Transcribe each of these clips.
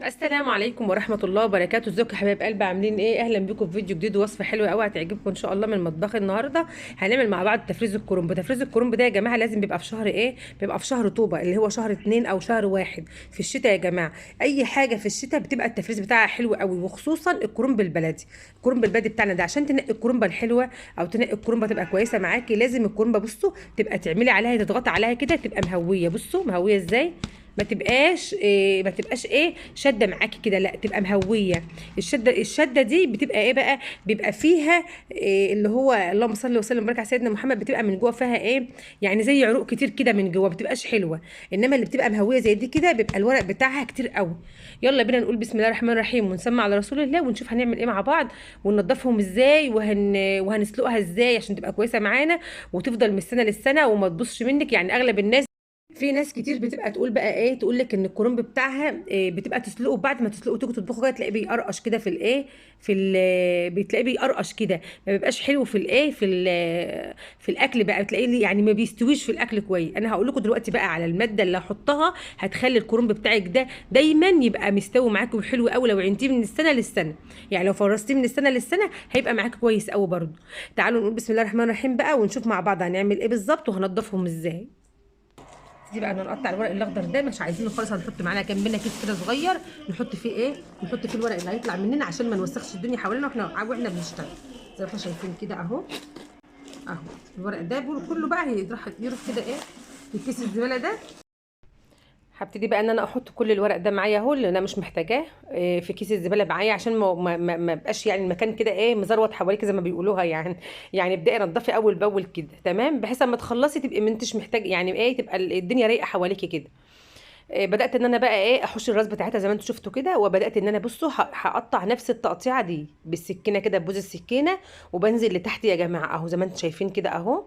السلام عليكم ورحمة الله وبركاته. ازيكم يا حبايب قلبي؟ عاملين ايه؟ اهلا بيكم في فيديو جديد ووصفة حلوة قوي هتعجبكم ان شاء الله من مطبخ النهاردة. هنعمل مع بعض تفريز الكرنب. تفريز الكرنب ده يا جماعة لازم بيبقى في شهر ايه؟ بيبقى في شهر طوبة اللي هو شهر 2 او شهر 1 في الشتاء يا جماعة. اي حاجة في الشتاء بتبقى التفريز بتاعها حلو قوي، وخصوصا الكرنب البلدي. الكرنب البلدي بتاعنا ده عشان تنقي الكرنبة الحلوة او تنقي الكرنبة تبقى كويسة معاكي، لازم الكرنبة بصوا تبقى تعملي عليها، تضغطي عليها كده تبقى مهوية. بصوا مهوية ازاي؟ ما تبقاش ايه شده معاكي كده، لا تبقى مهويه. الشده دي بتبقى ايه بقى؟ بيبقى فيها إيه اللي هو اللهم صل وسلم وبارك على سيدنا محمد، بتبقى من جوه فيها ايه؟ يعني زي عروق كتير كده من جوه، ما بتبقاش حلوه. انما اللي بتبقى مهويه زي دي كده بيبقى الورق بتاعها كتير قوي. يلا بينا نقول بسم الله الرحمن الرحيم ونسمع على رسول الله ونشوف هنعمل ايه مع بعض، وننضفهم ازاي وهنسلقها ازاي عشان تبقى كويسه معانا وتفضل من السنه للسنه وما تبصش منك. يعني اغلب الناس، في ناس كتير بتبقى تقول بقى ايه، تقول لك ان الكرنب بتاعها إيه، بتبقى تسلقه، بعد ما تسلقه تيجي تطبخه كده تلاقيه بيقرقش كده في الايه، بتلاقيه بيقرقش كده، ما بيبقاش حلو في الايه، في الاكل بقى بتلاقيه يعني ما بيستويش في الاكل كويس. انا هقول لكم دلوقتي بقى على الماده اللي هحطها هتخلي الكرنب بتاعك ده دايما يبقى مستوي معاكي وحلو قوي لو عينتيه من السنه للسنه. يعني لو فرستيه من السنه للسنه هيبقى معاكي كويس قوي برده. تعالوا نقول بسم الله الرحمن الرحيم بقى ونشوف مع بعض هنعمل ايه بالظبط وهنضفهم ازاي. دي بقى نقطع الورق الاخضر ده، مش عايزينه خالص، هنحط معانا جنبنا كيس كده صغير نحط فيه ايه، نحط فيه الورق اللي هيطلع مننا عشان ما نوسخش الدنيا حوالينا واحنا بنشتغل. زي ما احنا شايفين كده اهو. اهو الورق ده كله بقى يروح كده ايه في كيس الزباله ده. هبتدي بقى ان انا احط كل الورق ده معايا اهو اللي انا مش محتاجاه في كيس الزباله معايا، عشان ما بقاش يعني المكان كده ايه مزروط حواليك زي ما بيقولوها يعني. يعني ابداي نضفي اول باول كده تمام، بحيث اما تخلصي تبقي ما انتش محتاج يعني ايه، تبقى الدنيا رايقه حواليكي كده. بدات ان انا بقى ايه احوش الراس بتاعتها زي ما انتم شفتوا كده، وبدات ان انا بصوا هقطع نفس التقطيعه دي بالسكينه كده ببوز السكينه، وبنزل لتحت يا جماعه اهو زي ما انتم شايفين كده اهو.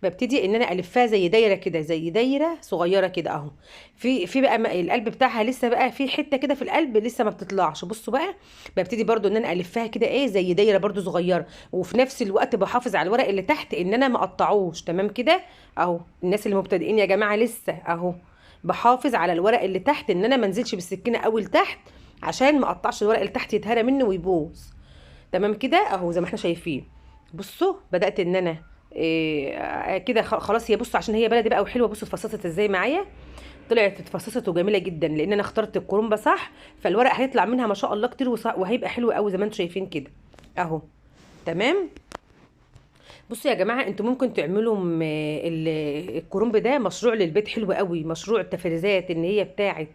ببتدي ان انا الفها زي دايره كده، زي دايره صغيره كده اهو. في بقى القلب بتاعها لسه بقى في حته كده في القلب لسه ما بتطلعش، بصوا بقى. ببتدي برضو ان انا الفها كده ايه زي دايره برضو صغيره، وفي نفس الوقت بحافظ على الورق اللي تحت ان انا ما اقطعوش تمام كده. اهو الناس اللي مبتدئين يا جماعه لسه اهو، بحافظ على الورق اللي تحت ان انا ما انزلش بالسكينه قوي لتحت عشان ما اقطعش الورق اللي تحت يتهرى منه ويبوظ. تمام كده اهو زي ما احنا شايفين. بصوا بدات ان انا إيه كده خلاص. هي بصوا عشان هي بلدي بقى وحلوه، بصوا اتفصصت ازاي معايا، طلعت اتفصصت وجميله جدا لان انا اخترت الكرومبه صح. فالورق هيطلع منها ما شاء الله كتير وهيبقى حلو قوي زي ما انتم شايفين كده اهو. تمام. بصوا يا جماعه انتوا ممكن تعملوا الكرنب ده مشروع للبيت حلو قوي، مشروع التفريزات ان هي بتاعه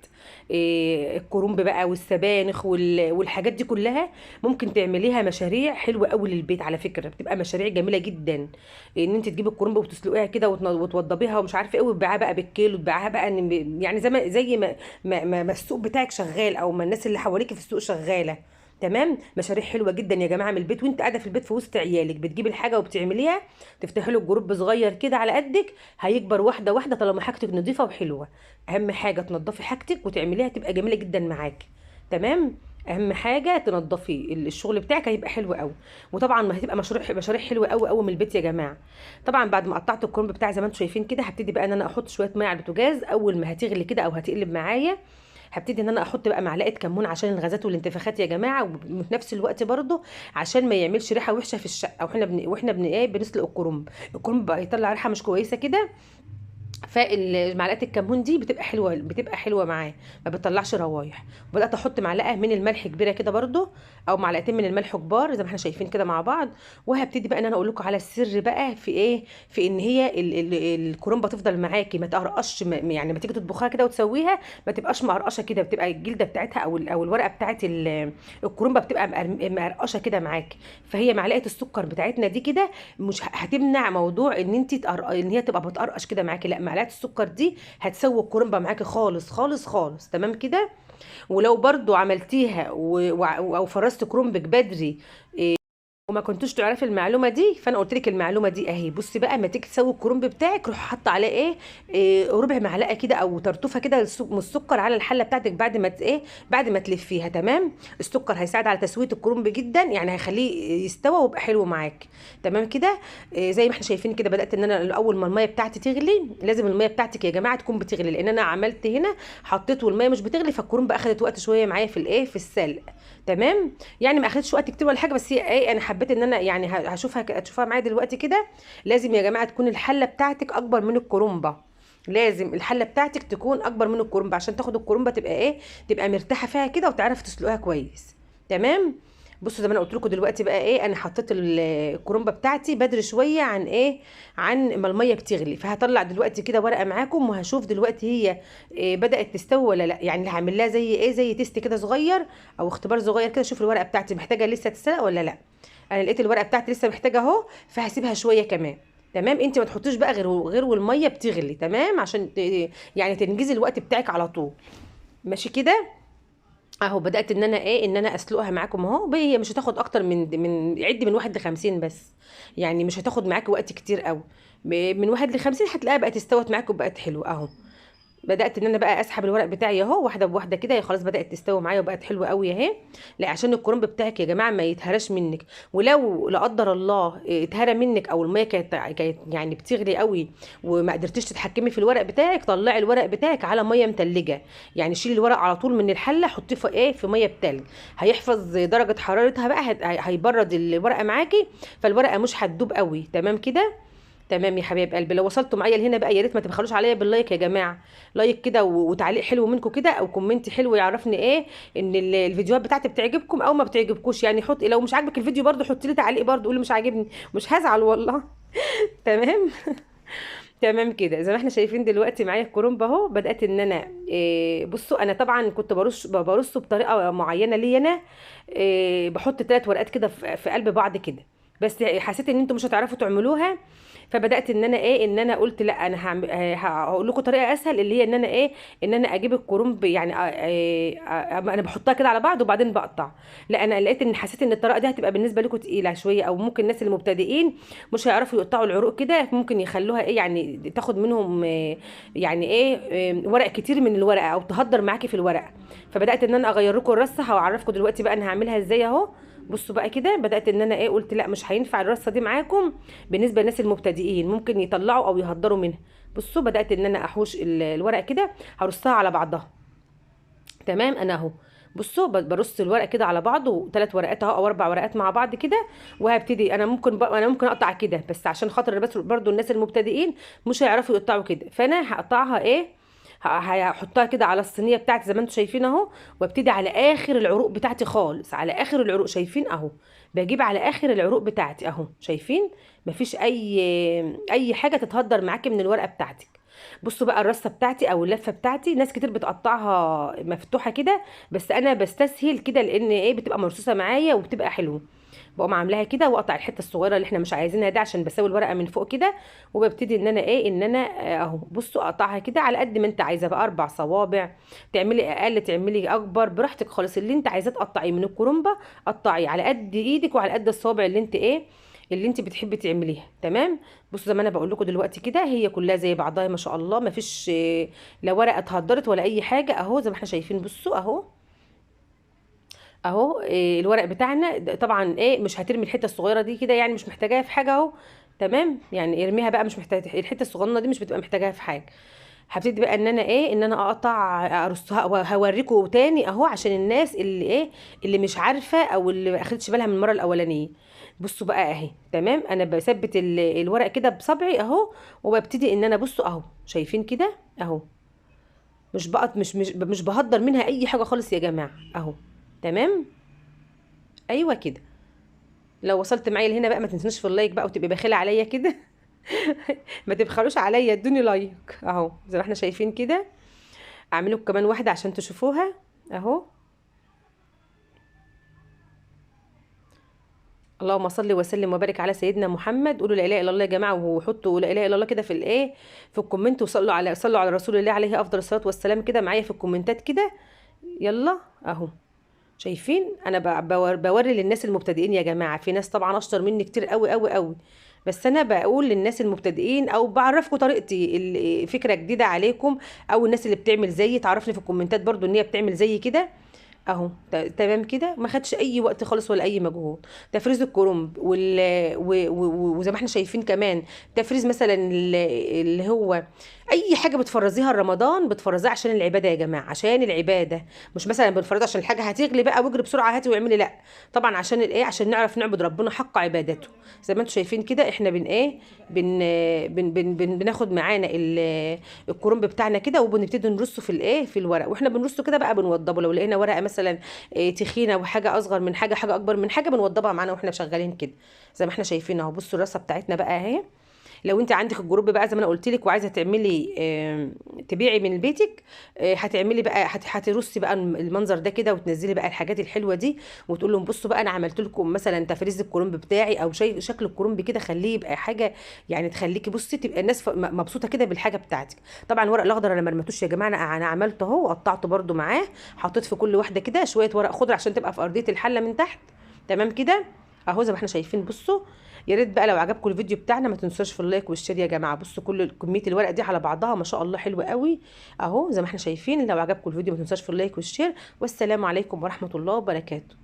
الكرنب بقى والسبانخ والحاجات دي كلها. ممكن تعمليها مشاريع حلوه قوي للبيت على فكره، بتبقى مشاريع جميله جدا. ان انت تجيبي الكرنب وتسلقيها كده وتوضبيها ومش عارفه ايه، وتبيعها بقى بالكيلو، وتبيعها بقى يعني زي ما السوق بتاعك شغال او ما الناس اللي حواليك في السوق شغاله. تمام. مشاريع حلوه جدا يا جماعه من البيت، وانت قاعده في البيت في وسط عيالك بتجيبي الحاجه وبتعمليها. تفتحي له جروب صغير كده على قدك، هيكبر واحده واحده طالما حاجتك نظيفه وحلوه. اهم حاجه تنضفي حاجتك وتعمليها تبقى جميله جدا معاكي. تمام. اهم حاجه تنضفي الشغل بتاعك هيبقى حلو قوي. وطبعا ما هتبقى مشاريع حلوه قوي قوي من البيت يا جماعه. طبعا بعد ما قطعت الكرنب بتاعي زي ما انتم شايفين كده، هبتدي بقى ان انا احط شويه ميه على البوتاجاز. اول ما هتغلي كده او هتقلب معايا، هبتدي ان انا احط بقى معلقه كمون عشان الغازات والانتفاخات يا جماعه، وفي نفس الوقت برضو عشان ما يعملش ريحه وحشه في الشقه واحنا بن ايه بنسلق الكرنب. الكرنب بقى يطلع ريحه مش كويسه كده. فمعلقه الكمون دي بتبقى حلوه، بتبقى حلوه معاه، ما بتطلعش روايح. وبدات احط معلقه من الملح كبيره كده برضو، او معلقتين من الملح كبار زي ما احنا شايفين كده مع بعض. وهبتدي بقى ان انا اقول لكم على السر بقى في ايه، في ان هي الكرنبه تفضل معاكي ما تقرقش، يعني ما تيجي تطبخها كده وتسويها ما تبقاش مقرقشه كده، بتبقى الجلده بتاعتها او الورقه بتاعت الكرنبه بتبقى مقرقشه كده معاكي. فهي معلقه السكر بتاعتنا دي كده مش هتمنع موضوع ان ان هي تبقى بتقرقش كده معاكي، لا معلقه السكر دي هتسوي الكرنبه معاكي خالص خالص خالص تمام كده. ولو برضو عملتيها او فرست كرنبك بدري وما كنتوش تعرفي المعلومه دي، فانا قلت لك المعلومه دي اهي. بصي بقى، ما تيجي تسوي الكرنب بتاعك، روح حاطه عليه ربع معلقه كده او ترطوفه كده من السكر على الحله بتاعتك بعد ما بعد ما تلفيها. تمام. السكر هيساعد على تسويه الكرنب جدا، يعني هيخليه يستوى ويبقى حلو معاك. تمام كده. زي ما احنا شايفين كده، بدات ان انا اول ما الميه بتاعتي تغلي، لازم الميه بتاعتك يا جماعه تكون بتغلي، لان انا عملت هنا حطيت والميه مش بتغلي، فالكرنب اخدت وقت شويه معايا في في السلق. تمام. يعني ما اخدتش وقت كتير ولا حاجه، بس هي انا حبيت ان انا يعني هتشوفها معايا دلوقتي كده. لازم يا جماعه تكون الحله بتاعتك اكبر من الكرنبه. لازم الحله بتاعتك تكون اكبر من الكرنبه عشان تاخد الكرنبه تبقى تبقى مرتاحه فيها كده وتعرفي تسلقها كويس. تمام. بصوا زي ما انا قلت لكم دلوقتي بقى انا حطيت الكرنبه بتاعتي بدري شويه عن عن ما الميه بتغلي، فهطلع دلوقتي كده ورقه معاكم وهشوف دلوقتي هي بدات تستوي ولا لا. يعني هعمل لها زي زي تيست كده صغير او اختبار صغير كده، اشوف الورقه بتاعتي محتاجه لسه تتسلق ولا لا. انا لقيت الورقه بتاعتي لسه محتاجه اهو، فهسيبها شويه كمان. تمام. انت ما تحطيش بقى غير والميه بتغلي. تمام. عشان يعني تنجزي الوقت بتاعك على طول. ماشي كده. اهو بدات ان انا ان انا اسلقها معاكم اهو. هي مش هتاخد اكتر من عد من 1 ل50 بس، يعني مش هتاخد معاكي وقت كتير قوي. من 1 ل50 هتلاقيها بقت استوت معاكم وبقت حلوه اهو. بدات ان انا بقى اسحب الورق بتاعي اهو واحده بواحده كده، هي خلاص بدات تستوي معايا وبقت حلوه قوي اهي. لا عشان الكرنب بتاعك يا جماعه ما يتهرش منك، ولو لا قدر الله اتهرى منك او الميه كانت يعني بتغلي قوي وما قدرتيش تتحكمي في الورق بتاعك، طلعي الورق بتاعك على ميه متلجه. يعني شيلي الورق على طول من الحله، حطيه في في ميه بتلج، هيحفظ درجه حرارتها بقى، هيبرد الورقه معاكي، فالورقه مش هتدوب قوي. تمام كده. تمام يا حبايب قلبي. لو وصلتوا معايا لهنا بقى يا ريت ما تبخلوش عليا باللايك يا جماعه. لايك كده وتعليق حلو منكم كده، او كومنت حلو يعرفني ان الفيديوهات بتاعتي بتعجبكم او ما بتعجبكوش. يعني حط، لو مش عاجبك الفيديو برضو حط لي تعليق برضو، قولي مش عاجبني، مش هزعل والله. تمام. تمام كده. زي ما احنا شايفين دلوقتي معايا الكرنب اهو، بدات ان انا بصوا انا طبعا كنت برصه بطريقه معينه لي انا. بحط 3 ورقات كده في قلب بعض كده، بس حسيت ان انتوا مش هتعرفوا تعملوها، فبدات ان انا ان انا قلت لا انا هقول لكم طريقه اسهل، اللي هي ان انا ان انا اجيب الكرنب يعني انا بحطها كده على بعض وبعدين بقطع. لا انا لقيت ان حسيت ان الطريقه دي هتبقى بالنسبه لكم تقيله شويه، او ممكن الناس المبتدئين مش هيعرفوا يقطعوا العروق كده، ممكن يخلوها يعني تاخد منهم يعني ورق كتير من الورقه او تهدر معاكي في الورقه. فبدات ان انا اغير لكم الرصه، وهعرفكم دلوقتي بقى انا هعملها ازاي اهو. بصوا بقى كده، بدات ان انا قلت لا مش هينفع الرصه دي معاكم بالنسبه للناس المبتدئين، ممكن يطلعوا او يهدروا منها. بصوا بدات ان انا احوش الورق كده، هرصها على بعضها. تمام. انا اهو بصوا برص الورق كده على بعضه، 3 ورقات اهو او 4 ورقات مع بعض كده. وهبتدي انا ممكن اقطع كده، بس عشان خاطر بس برضو الناس المبتدئين مش هيعرفوا يقطعوا كده، فانا هقطعها هحطها كده على الصينيه بتاعتي زي ما انتم شايفين اهو، وابتدي على اخر العروق بتاعتي خالص، على اخر العروق شايفين اهو. بجيب على اخر العروق بتاعتي اهو، شايفين مفيش اي حاجه تتهدر معاكي من الورقه بتاعتك. بصوا بقى الرصه بتاعتي او اللفه بتاعتي، ناس كتير بتقطعها مفتوحه كده، بس انا بستسهل كده لان بتبقى مرصوصه معايا وبتبقى حلوه. بقوم عاملاها كده واقطع الحته الصغيره اللي احنا مش عايزينها دي عشان بسوي الورقه من فوق كده. وببتدي ان انا ان انا اهو بصوا اقطعها كده على قد ما انت عايزه بقى، 4 صوابع، تعملي اقل تعملي اكبر براحتك خالص. اللي انت عايزاه تقطعيه من الكرنبه قطعي على قد ايدك وعلى قد الصوابع اللي انت اللي انت بتحبي تعمليها. تمام. بصوا زي ما انا بقول لكم دلوقتي كده، هي كلها زي بعضها ما شاء الله، ما فيش لا ورقه اتهدرت ولا اي حاجه اهو زي ما احنا شايفين. بصوا اهو اهو الورق بتاعنا طبعا مش هترمي الحته الصغيره دي كده، يعني مش محتاجاها في حاجه اهو. تمام. يعني ارميها بقى، مش محتاجه الحته الصغننه دي، مش بتبقى محتاجاها في حاجه. هبتدي بقى ان انا ان انا اقطع ارصها، وهوريكم تاني اهو عشان الناس اللي اللي مش عارفه او اللي ما اخدتش بالها من المره الاولانيه. بصوا بقى اهي. تمام. انا بثبت الورق كده بصبعي اهو، وببتدي ان انا بصوا اهو شايفين كده اهو، مش بقط مش بهدر منها اي حاجه خالص يا جماعه اهو. تمام. ايوه كده. لو وصلت معايا لهنا بقى ما تنسونيش في اللايك بقى وتبقي بخيله عليا كده. ما تبخلوش عليا، ادوني لايك اهو زي ما احنا شايفين كده. اعملوا كمان واحده عشان تشوفوها اهو. اللهم صل وسلم وبارك على سيدنا محمد. قولوا لا اله الا الله يا جماعه، وحطوا لا اله الا الله كده في في الكومنت، وصلوا على رسول الله عليه افضل الصلاه والسلام كده معايا في الكومنتات كده. يلا اهو شايفين انا بوري للناس المبتدئين يا جماعه. في ناس طبعا اشطر مني كتير قوي قوي قوي، بس انا بقول للناس المبتدئين او بعرفكم طريقتي، فكره جديده عليكم، او الناس اللي بتعمل زيي تعرفني في الكومنتات برضو ان هي بتعمل زي كده. اهو تمام كده، ما خدش اي وقت خالص ولا اي مجهود. تفريز الكرنب وزي ما احنا شايفين كمان، تفريز مثلا اللي هو اي حاجه بتفرزيها رمضان بتفرزيها عشان العباده يا جماعه، عشان العباده. مش مثلا بنفرزها عشان الحاجه هتغلي بقى واجري بسرعه هاتي واعملي، لا، طبعا عشان الايه، عشان نعرف نعبد ربنا حق عبادته. زي ما انتم شايفين كده احنا بن ايه بن بناخد معانا الكرنب بتاعنا كده، وبنبتدي نرصه في الايه في الورق، واحنا بنرصه كده بقى بنوضبه. لو لقينا ورقه مثلا تخينه وحاجه اصغر من حاجه، حاجه اكبر من حاجه، بنوضبها معانا واحنا شغالين كده. زي ما احنا شايفين اهو، بصوا الرصه بتاعتنا بقى اهي. لو انت عندك الجروب بقى زي ما انا قلت لك وعايزه تعملي تبيعي من بيتك، هتعملي بقى هترصي بقى المنظر ده كده، وتنزلي بقى الحاجات الحلوه دي، وتقول لهم بصوا بقى انا عملت لكم مثلا تفريز الكرنب بتاعي، او شيء شكل الكرنب كده، خليه يبقى حاجه يعني تخليكي بصي تبقى الناس مبسوطه كده بالحاجه بتاعتك. طبعا الورق الاخضر انا ما رميتوش يا جماعه، انا عملته اهو وقطعته برده معاه، حطيت في كل واحده كده شويه ورق خضر عشان تبقى في ارضيه الحله من تحت. تمام كده اهو زي ما احنا شايفين. بصوا يا ريت بقى لو عجبكم الفيديو بتاعنا ما تنسوش في اللايك والشير يا جماعه. بصوا كل كميه الورق دي على بعضها ما شاء الله حلوه قوي اهو زي ما احنا شايفين. لو عجبكم الفيديو ما تنسوش في اللايك والشير، والسلام عليكم ورحمه الله وبركاته.